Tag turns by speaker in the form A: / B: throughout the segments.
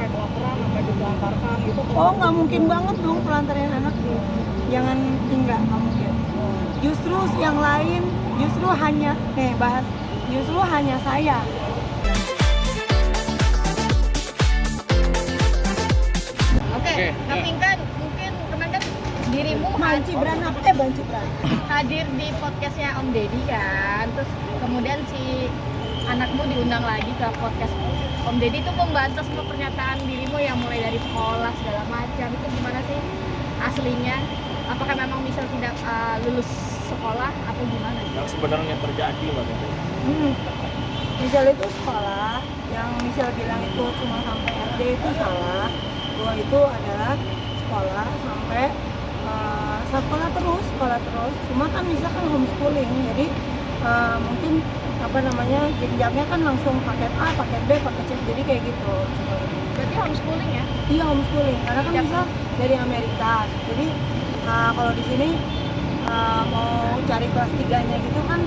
A: sampai baperan, sampai ditelantarkan gitu?
B: Oh, nggak mungkin banget dong telantarin anak. Jangan, nggak mungkin. Justru yang lain, justru hanya saya.
A: Oke, tapi kan mungkin kemarin kan dirimu
B: Banci Bran.
A: hadir di podcastnya Om Deddy kan, terus kemudian si anakmu diundang lagi ke podcast Om Deddy itu membantah semua pernyataan dirimu yang mulai dari sekolah segala macam. Itu gimana sih aslinya? Apakah memang Michelle tidak lulus sekolah atau gimana?
C: Yang sebenarnya terjadi Mbak Tete.
B: Michelle itu sekolah, yang Michelle bilang itu cuma sampai SD itu salah. Bahwa itu adalah sekolah sampai sekolah terus. Cuma kan Michelle kan homeschooling, jadi mungkin jenjangnya kan langsung paket A, paket B, paket C, jadi kayak gitu.
A: Berarti homeschooling ya?
B: Iya, homeschooling, karena kan Michelle dari Amerika, jadi kalau di sini mau cari kelas 3-nya gitu kan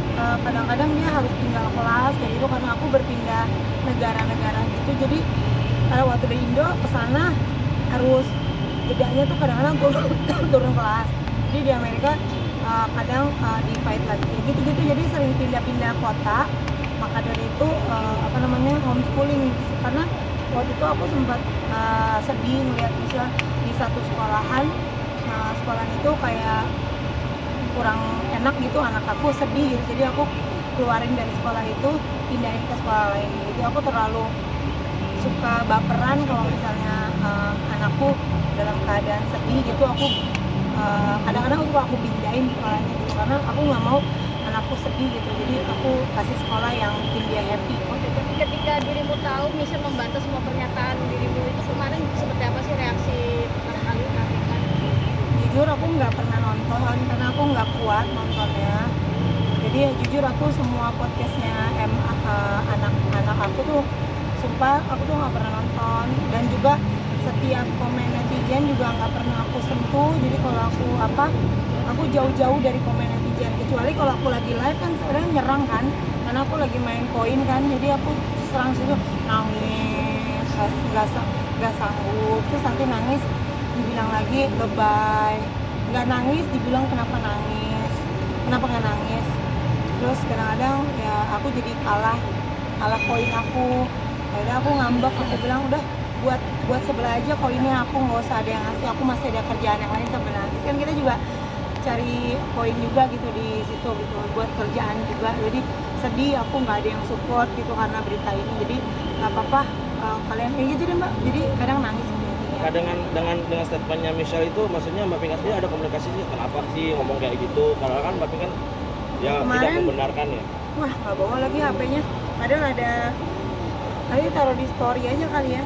B: kadang-kadang dia harus tinggal kelas kayak gitu karena aku berpindah negara-negara gitu. Jadi waktu di Indo ke sana harus jedanya tuh kadang-kadang turun kelas. Jadi di Amerika kadang divide lagi gitu-gitu, jadi sering pindah-pindah kota. Maka dari itu homeschooling, karena waktu itu aku sempat sedih ngeliat misalnya di satu sekolahan, sekolahan itu kayak kurang enak gitu, anak aku sedih gitu. Jadi aku keluarin dari sekolah itu, pindahin ke sekolah lain. Jadi aku terlalu suka baperan kalau misalnya anakku dalam keadaan sedih gitu. Aku kadang-kadang aku pindahin sekolahnya gitu, karena aku nggak mau anakku sedih gitu. Jadi aku kasih sekolah yang bikin dia happy.
A: Tapi ketika dirimu tahu Michelle membantah semua pernyataan dirimu itu kemarin seperti apa sih reaksi pertama kali kamu?
B: Jujur aku nggak pernah nonton karena aku nggak kuat nontonnya. Jadi ya jujur aku semua podcastnya anak aku tuh sumpah aku tuh nggak pernah nonton, dan juga setiap komen netizen juga nggak pernah aku sentuh. Jadi kalau aku jauh-jauh dari komen netizen, kecuali kalau aku lagi live kan sebenarnya nyerang kan, karena aku lagi main koin kan, jadi aku serang situ, nangis nggak sanggup, terus nanti nangis dibilang lagi lebay, nggak nangis dibilang kenapa nggak nangis. Terus kadang-kadang ya aku jadi kalah koin aku. Akhirnya aku ngambek, aku bilang udah buat sebelah aja koinnya, aku nggak usah ada yang ngasih, aku masih ada kerjaan yang lain sambil nangis. Kan kita juga cari koin juga gitu di situ gitu, buat kerjaan juga. Jadi sedih aku nggak ada yang support gitu karena berita ini. Jadi nggak apa-apa kalian kayak gitu deh Mbak. Jadi kadang nangis.
C: Nah, dengan statementnya Michelle itu, maksudnya Mbak Pink sendiri ada komunikasi sih, kenapa sih ngomong kayak gitu? Karena kan Mbak Pink kan ya
B: Kemarin,
C: tidak membenarkan ya.
B: Wah, nggak bawa lagi HP-nya. Padahal ada, tadi taruh di story aja kali ya.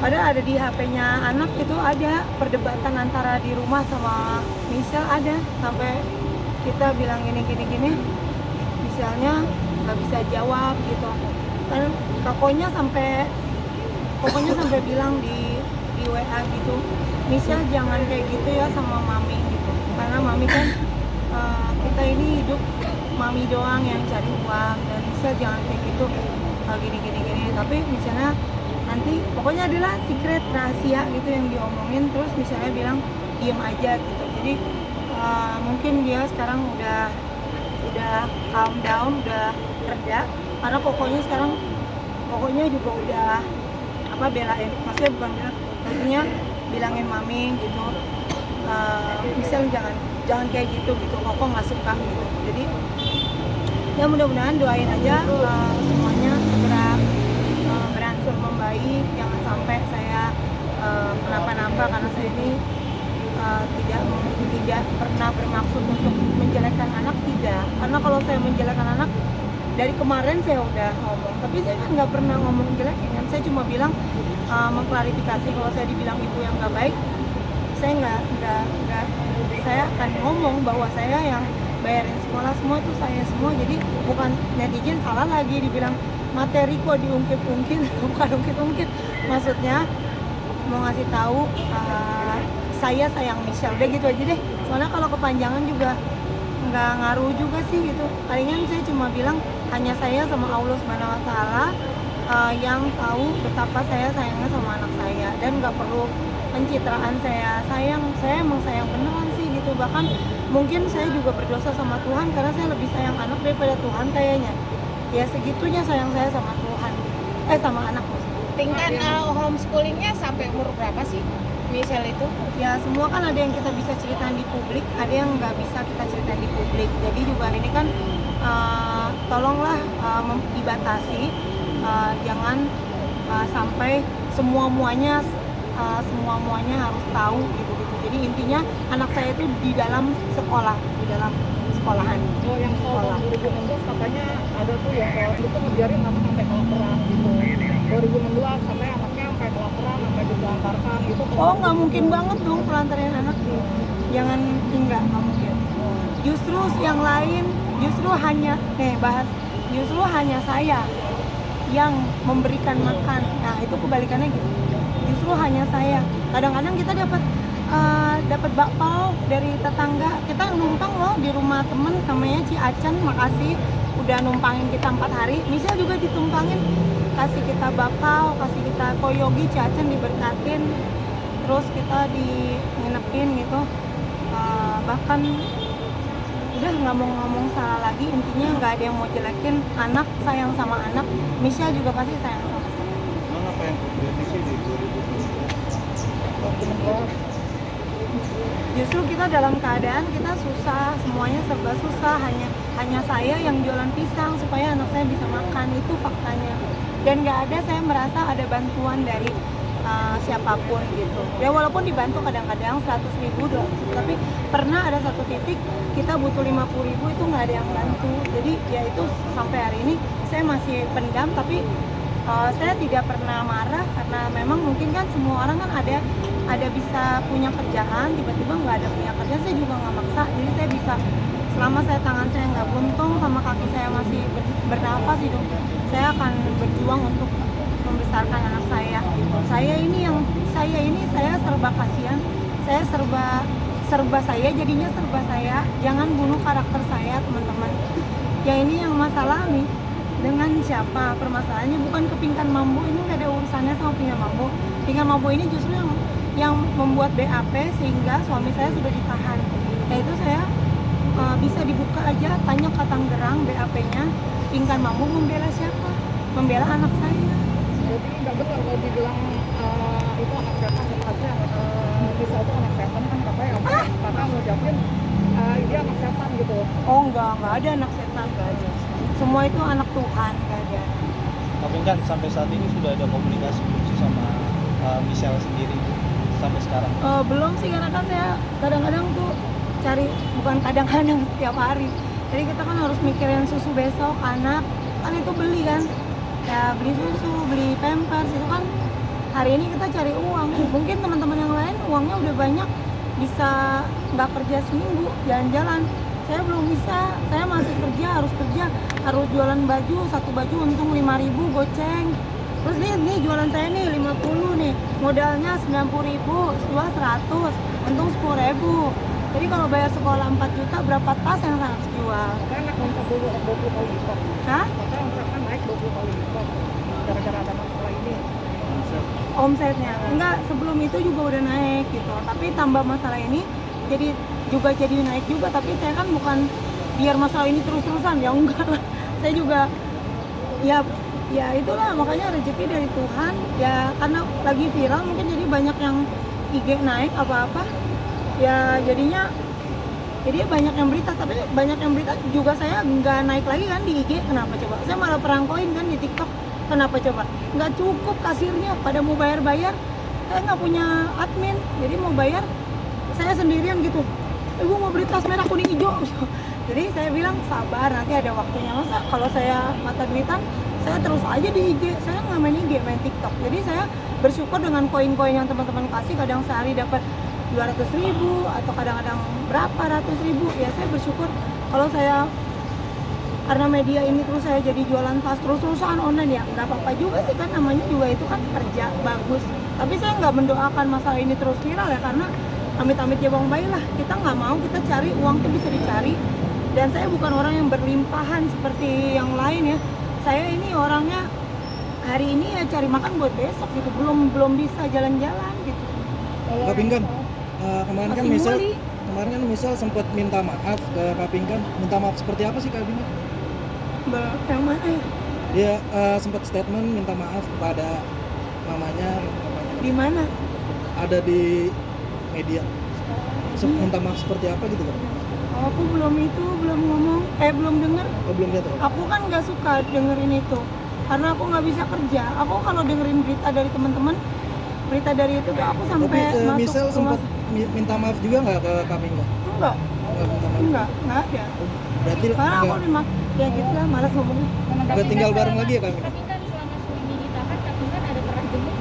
B: Padahal ada di HP-nya anak itu, ada perdebatan antara di rumah sama Michelle, ada sampai kita bilang gini, Michelle-nya nggak bisa jawab gitu. Kan pokoknya sampai bilang di WA gitu, Michelle jangan kayak gitu ya sama mami gitu, karena mami kan kita ini hidup mami doang yang cari uang, dan Michelle jangan kayak gitu gini. Tapi misalnya nanti pokoknya adalah secret rahasia gitu yang diomongin, terus misalnya bilang diem aja gitu. Jadi mungkin dia sekarang udah calm down, udah reda, karena pokoknya juga udah belain, maksudnya bilangin mami gitu, Michelle jangan kayak gitu kok nggak suka gitu. Jadi ya mudah-mudahan doain aja semuanya segera beransur membaik, jangan sampai saya kenapa-napa, karena saya ini tidak pernah bermaksud untuk menjelekkan anak, tidak. Karena kalau saya menjelekkan anak dari kemarin saya udah ngomong, tapi saya kan nggak pernah ngomong jelek kan. Saya cuma bilang mengklarifikasi, kalau saya dibilang ibu yang nggak baik, saya nggak saya akan ngomong bahwa saya yang bayarin sekolah semua itu saya semua. Jadi bukan netizen salah lagi dibilang materi kok diungkit-ungkit, bukan ungkit-ungkit, maksudnya mau ngasih tahu saya sayang Michelle, udah gitu aja deh. Soalnya kalau kepanjangan juga nggak ngaruh juga sih gitu. Palingan saya cuma bilang hanya saya sama Allah Subhanahu Wa Taala yang tahu betapa saya sayangnya sama anak saya, dan nggak perlu pencitraan saya emang sayang beneran sih gitu. Bahkan mungkin saya juga berdosa sama Tuhan karena saya lebih sayang anak daripada Tuhan kayaknya. Ya segitunya sayang saya sama Tuhan, sama anak.
A: Tingkat homeschoolingnya sampai umur berapa sih Michelle itu?
B: Ya semua kan ada yang kita bisa ceritain di publik, ada yang nggak bisa kita ceritain di publik. Jadi juga ini kan tolonglah dibatasi, jangan sampai semua-muanya harus tahu gitu. Jadi intinya anak saya itu di dalam sekolahan.
A: Oh, yang soal 2016 katanya ada tuh yang kalau itu ngebiarin anak sampai kelaparan gitu. 2016 sampai anaknya sampai kelaparan, sampai ditelantarkan gitu.
B: Oh, nggak mungkin banget dong telantarin anak. Jangan, nggak mungkin. Justru yang lain, justru hanya saya yang memberikan makan. Nah itu kebalikannya gitu. Justru hanya saya. Kadang-kadang kita dapat bakpao dari tetangga. Kita numpang loh di rumah temen namanya Ci Acan, makasih udah numpangin kita 4 hari. Michelle juga ditumpangin, kasih kita bakpao, kasih kita koyogi. Ci Acan diberkatin, terus kita nginepin gitu. Bahkan udah nggak mau ngomong salah lagi, intinya nggak ada yang mau jelekin anak, sayang sama anak. Michelle juga pasti sayang sama saya.
D: Emang apa yang kritisi di 2017?
B: Justru kita dalam keadaan kita susah, semuanya serba susah, hanya saya yang jualan pisang supaya anak saya bisa makan, itu faktanya. Dan nggak ada, saya merasa ada bantuan dari siapapun gitu. Ya walaupun dibantu kadang-kadang 100.000, tapi pernah ada satu titik kita butuh 50.000 itu nggak ada yang bantu. Jadi ya itu sampai hari ini saya masih pendam, tapi saya tidak pernah marah karena memang mungkin kan semua orang kan ada bisa punya kerjaan, tiba-tiba nggak ada punya kerjaan. Saya juga nggak maksa, jadi saya bisa selama tangan saya nggak buntung sama kaki saya masih bernafas hidup, saya akan berjuang untuk membesarkan anak saya. Saya serba kasihan, saya serba saya, jadinya serba saya. Jangan bunuh karakter saya, teman-teman. Ya ini yang masalah nih, dengan siapa permasalahannya, bukan ke Pingkan Mambo. Ini nggak ada urusannya sama Pingkan Mambo. Pingkan Mambo ini justru yang membuat BAP sehingga suami saya sudah ditahan. Yaitu saya bisa dibuka aja, tanya ke Tangerang BAP-nya, Pingkan Mambo membela siapa? Membela anak saya.
A: Jadi nggak betul kalau dibilang itu anak setan, sebenarnya bisa itu anak setan kan katanya kakak ngucapin dia anak setan gitu.
B: Oh enggak ada anak setan, enggak ada. Semua itu anak Tuhan, enggak ada.
D: Tapi kan sampai saat ini sudah ada komunikasi belum sih sama Michelle sendiri sampai sekarang?
B: Belum sih, karena kan saya kadang-kadang tuh cari, bukan kadang-kadang, setiap hari. Jadi kita kan harus mikirin susu besok anak, kan itu beli kan. Ya beli susu, beli pampers, itu kan hari ini kita cari uang. Mungkin teman-teman yang lain uangnya udah banyak, bisa nggak kerja seminggu, jalan-jalan. Saya belum bisa, saya masih harus jualan baju, satu baju untung 5.000 goceng. Terus nih jualan saya nih 50 nih, modalnya 90.000, jual 100, untung 10.000. Jadi kalau bayar sekolah 4 juta, berapa tas yang saya harus jual?
A: Karena omset dulu 20 kali lipat.
B: Hah?
A: Maka omsetnya naik 20 kali lipat gara-gara ada masalah ini.
B: Omsetnya enggak, sebelum itu juga udah naik gitu, tapi tambah masalah ini jadi naik juga. Tapi saya kan bukan biar masalah ini terus-terusan, ya enggak lah. Saya juga ya itulah, makanya rezeki dari Tuhan ya, karena lagi viral mungkin jadi banyak yang IG naik apa-apa ya, jadinya banyak yang berita. Tapi banyak yang berita juga saya nggak naik lagi kan di IG. Kenapa coba? Saya malah perangkoin kan di TikTok. Kenapa coba? Nggak cukup kasirnya, pada mau bayar, saya nggak punya admin, jadi mau bayar saya sendirian gitu. Ibu mau beli tas merah kuning hijau. Jadi saya bilang sabar, nanti ada waktunya. Masa kalau saya mata duitan, saya terus aja di IG. Saya nggak main IG, main TikTok. Jadi saya bersyukur dengan koin-koin yang teman-teman kasih. Kadang sehari dapat 200.000 atau kadang-kadang berapa ratus ribu. Ya saya bersyukur. Kalau saya karena media ini terus saya jadi jualan tas terus-terusan online, ya nggak apa-apa juga sih kan, namanya juga itu kan kerja bagus. Tapi saya nggak mendoakan masalah ini terus viral ya, karena amit-amit ya bang bayi lah, kita nggak mau, kita cari uang tuh bisa dicari. Dan saya bukan orang yang berlimpahan seperti yang lain ya. Saya ini orangnya hari ini ya cari makan buat besok gitu, belum bisa jalan-jalan gitu.
E: Kak Pinkan, kemarin kan
B: Masih
E: misal
B: muli.
E: misal sempat minta maaf ke Kak Pinkan. Minta maaf seperti apa sih Kak Pinkan?
B: Yang mana ya?
E: Dia sempat statement minta maaf kepada mamanya,
B: Di mana?
E: ada di media. Minta maaf seperti apa gitu kan?
B: Oh, aku belum ngomong, belum denger.
E: Oh, belum lihat.
B: Aku kan nggak suka dengerin itu, karena aku nggak bisa kerja. Aku kalau dengerin berita dari teman-teman, berita dari itu tuh aku sampai
E: Tapi
B: masuk
E: misal
B: rumah.
E: sempat minta maaf juga nggak ke Kak Pinkan?
B: Enggak,
E: Nggak minta maaf.
B: nggak ada.
E: Berarti
B: Karena aku
E: nggak
B: ya gitu lah, malas ngomongnya.
E: nggak tinggal bareng lagi ya Kak Pinkan?
A: Tapi kan selama Suami ditahan, tapi kan ada pernah jenguk.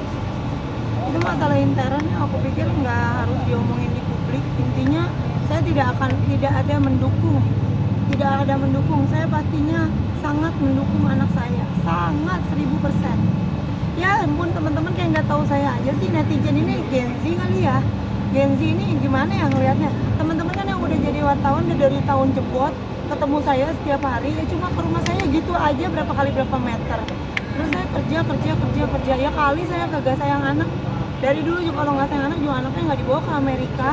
B: Itu masalah intern ya, aku pikir nggak harus diomongin di publik. Intinya saya tidak ada mendukung. Saya pastinya sangat mendukung anak saya, sangat 1000%. Ya ampun, teman-teman kayak nggak tahu saya aja sih, netizen ini Gen Z kali ya. Gen Z ini gimana ya ngelihatnya? Teman-teman kan yang udah jadi wartawan udah dari tahun jebot, ketemu saya setiap hari ya cuma ke rumah saya gitu aja berapa meter. Terus saya kerja ya kali saya kagak sayang anak. Dari dulu juga kalau nggak sayang anak juga anaknya nggak dibawa ke Amerika.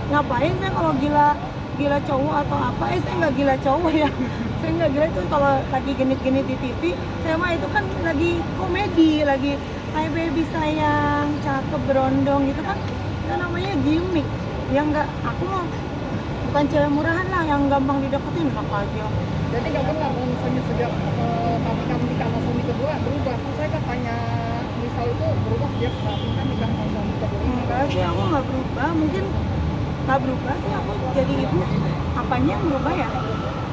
B: Ngapain saya kalau gila cowok atau apa? Saya nggak gila cowok ya. Saya nggak gila itu kalau lagi genit-genit di TV. Saya mah itu kan lagi komedi, lagi hai baby sayang, cakep berondong gitu kan. Itu namanya gimmick. Yang nggak, aku mau bukan cewek murahan lah yang gampang dideketin, enak aja.
A: Jadi nggak pernah kalau misalnya sejak kami nikah sama suami kedua berubah. Saya katanya misal itu berubah sejak kami nikah sama suami kedua.
B: Enggak sih, aku nggak berubah. Mungkin nggak berubah sih, aku jadi ibu. Apanya yang berubah ya?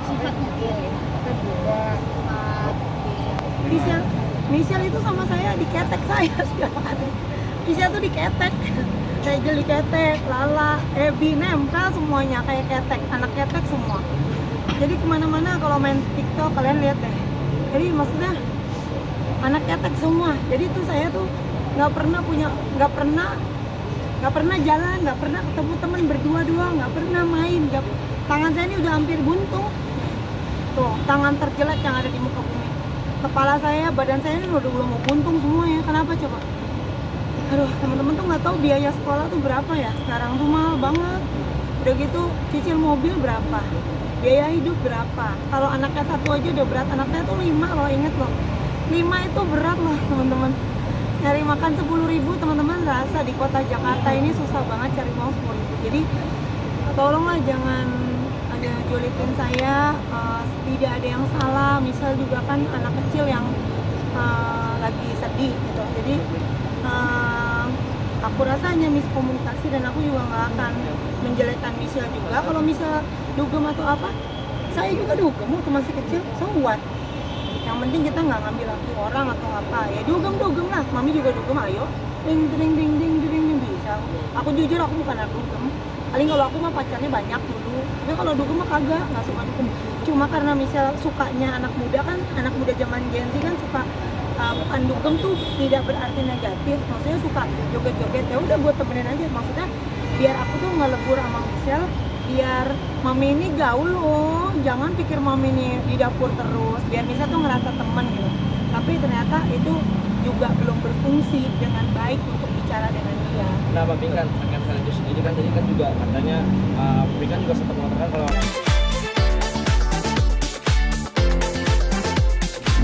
A: Sifat mungkin kita berubah.
B: Michelle itu sama saya diketek saya setiap hari. Michelle tuh diketek. Rachel diketek, Lala, Abby, nempel semuanya kayak ketek, anak ketek semua. Jadi kemana-mana kalau main TikTok kalian lihat deh. Jadi maksudnya anak ketek semua. Jadi tuh saya tuh nggak pernah jalan, nggak pernah ketemu temen berdua-dua, nggak pernah main. Tangan saya ini udah hampir buntung. Tuh, tangan terjelek yang ada di muka bumi. Kepala saya, badan saya ini udah mau buntung semua ya. Kenapa coba? Aduh, teman-teman tuh nggak tahu biaya sekolah tuh berapa ya. Sekarang tuh mahal banget. Udah gitu cicil mobil berapa, biaya hidup berapa. Kalau anaknya satu aja udah berat, anaknya tuh 5 loh, inget loh. 5 itu berat loh teman-teman. Cari makan 10.000 teman-teman, rasa di kota Jakarta ini susah banget cari uang 10.000. Jadi tolonglah jangan ada julitin saya, tidak ada yang salah. Misal juga kan anak kecil yang lagi sedih gitu. Jadi aku rasa hanya miskomunikasi dan aku juga nggak akan menjelekkan Michelle juga. Kalau Michelle dugem atau apa, saya juga dugem waktu masih kecil, so what? Yang penting kita nggak ngambil laki orang atau apa, ya dugem lah, mami juga dugem, ayo ding bisa. Aku jujur aku bukan anak dugem, paling kalau aku mah pacarnya banyak dulu, tapi kalau dugem mah kagak, nggak suka dugem. Cuma karena Michelle sukanya anak muda kan, anak muda zaman Gen Z kan suka bukan dugem tuh tidak berarti negatif, maksudnya suka joget-joget, ya udah gue temenin aja, maksudnya biar aku tuh nggak lebur sama Michelle, biar mami ini gaul loh, jangan pikir mami ini di dapur terus, biar Michelle tuh ngerasa teman gitu. Tapi ternyata itu juga belum berfungsi dengan baik untuk bicara dengan dia.
C: Nah, Pak Pinkan, terkait hal itu sendiri kan tadi kan juga katanya Pinkan juga sempat mengatakan kalau